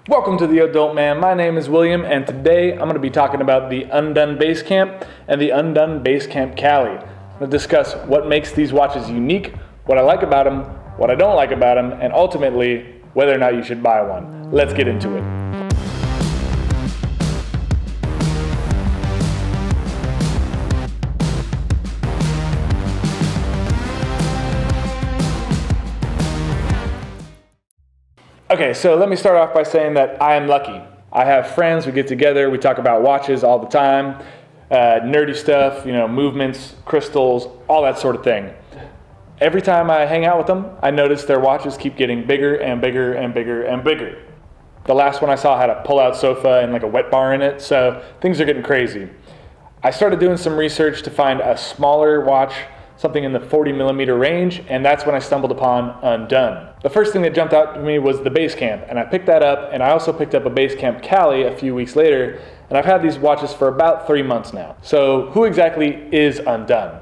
Welcome to the Adult Man. My name is William, and today I'm going to be talking about the UNDONE Basecamp and the UNDONE Basecamp Cali. I'm going to discuss what makes these watches unique, what I like about them, what I don't like about them, and ultimately whether or not you should buy one. Let's get into it. Okay, so let me start off by saying that I am lucky. I have friends, we get together, we talk about watches all the time, nerdy stuff, movements, crystals, all that sort of thing. Every time I hang out with them, I notice their watches keep getting bigger and bigger and bigger and bigger. The last one I saw had a pull-out sofa and like a wet bar in it, so things are getting crazy. I started doing some research to find a smaller watch, something in the 40mm range, and that's when I stumbled upon UNDONE. The first thing that jumped out to me was the Basecamp, and I picked that up, and I also picked up a Basecamp Cali a few weeks later, and I've had these watches for about 3 months now. So who exactly is UNDONE?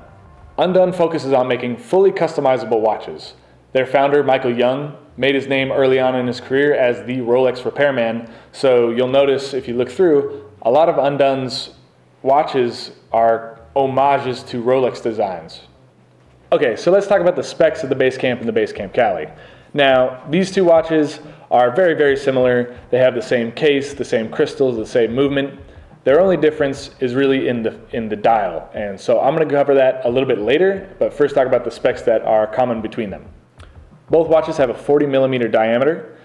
UNDONE focuses on making fully customizable watches. Their founder, Michael Young, made his name early on in his career as the Rolex repairman, so you'll notice if you look through, a lot of UNDONE's watches are homages to Rolex designs. Okay, so let's talk about the specs of the Basecamp and the Basecamp Cali. Now, these two watches are very, very similar. They have the same case, the same crystals, the same movement. Their only difference is really in the dial. And so I'm going to cover that a little bit later, but first talk about the specs that are common between them. Both watches have a 40mm diameter.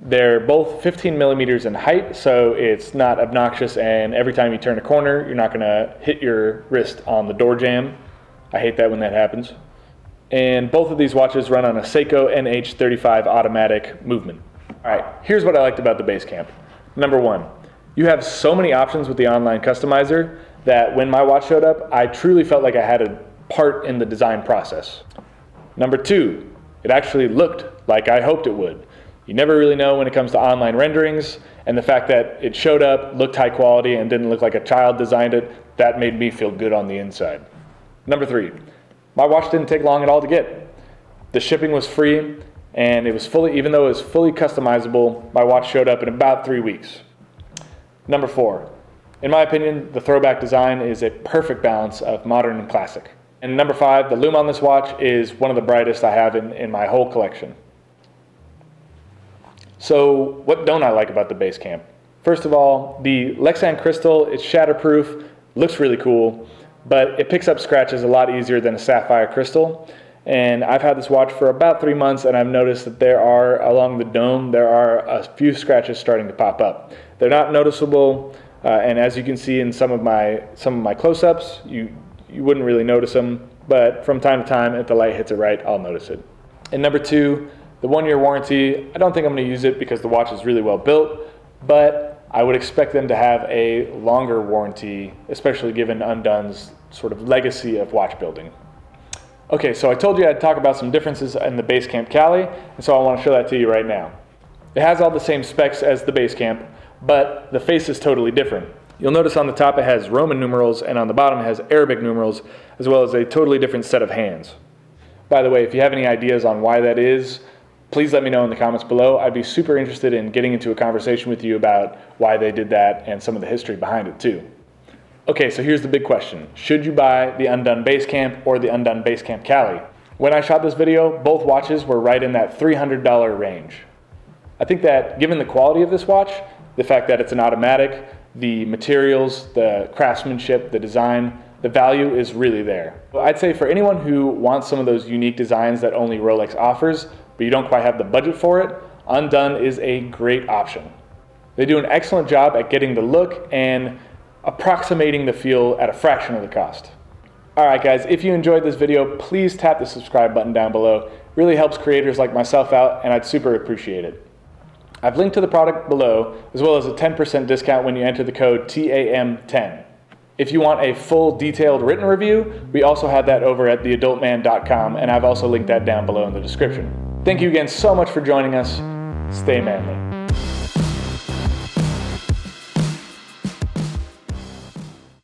They're both 15mm in height, so it's not obnoxious, and every time you turn a corner, you're not going to hit your wrist on the door jamb. I hate that when that happens. And both of these watches run on a Seiko NH35 automatic movement. All right, here's what I liked about the Basecamp. Number one, you have so many options with the online customizer that when my watch showed up, I truly felt like I had a part in the design process. Number two, it actually looked like I hoped it would. You never really know when it comes to online renderings, and the fact that it showed up, looked high quality, and didn't look like a child designed it, that made me feel good on the inside. Number three, my watch didn't take long at all to get. The shipping was free, and it was even though it was fully customizable, my watch showed up in about 3 weeks. Number four, in my opinion, the throwback design is a perfect balance of modern and classic. And number five, the lume on this watch is one of the brightest I have in my whole collection. So what don't I like about the Basecamp? First of all, the Lexan crystal, it's shatterproof, looks really cool, but it picks up scratches a lot easier than a sapphire crystal. And I've had this watch for about 3 months, and I've noticed that there are, along the dome, there are a few scratches starting to pop up. They're not noticeable, and as you can see in some of my close-ups, you wouldn't really notice them, but from time to time, if the light hits it right, I'll notice it. And number two, the 1-year warranty, I don't think I'm going to use it because the watch is really well built, but I would expect them to have a longer warranty, especially given UNDONE's sort of legacy of watch building. Okay, so I told you I'd talk about some differences in the Basecamp Cali, and so I want to show that to you right now. It has all the same specs as the Basecamp, but the face is totally different. You'll notice on the top it has Roman numerals, and on the bottom it has Arabic numerals, as well as a totally different set of hands. By the way, if you have any ideas on why that is, please let me know in the comments below. I'd be super interested in getting into a conversation with you about why they did that and some of the history behind it too. Okay, so here's the big question. Should you buy the UNDONE Basecamp or the UNDONE Basecamp Cali? When I shot this video, both watches were right in that $300 range. I think that given the quality of this watch, the fact that it's an automatic, the materials, the craftsmanship, the design, the value is really there. I'd say for anyone who wants some of those unique designs that only Rolex offers, but you don't quite have the budget for it, UNDONE is a great option. They do an excellent job at getting the look and approximating the feel at a fraction of the cost. Alright guys, if you enjoyed this video, please tap the subscribe button down below. It really helps creators like myself out, and I'd super appreciate it. I've linked to the product below, as well as a 10% discount when you enter the code TAM10. If you want a full detailed written review, we also have that over at theadultman.com, and I've also linked that down below in the description. Thank you again so much for joining us. Stay manly.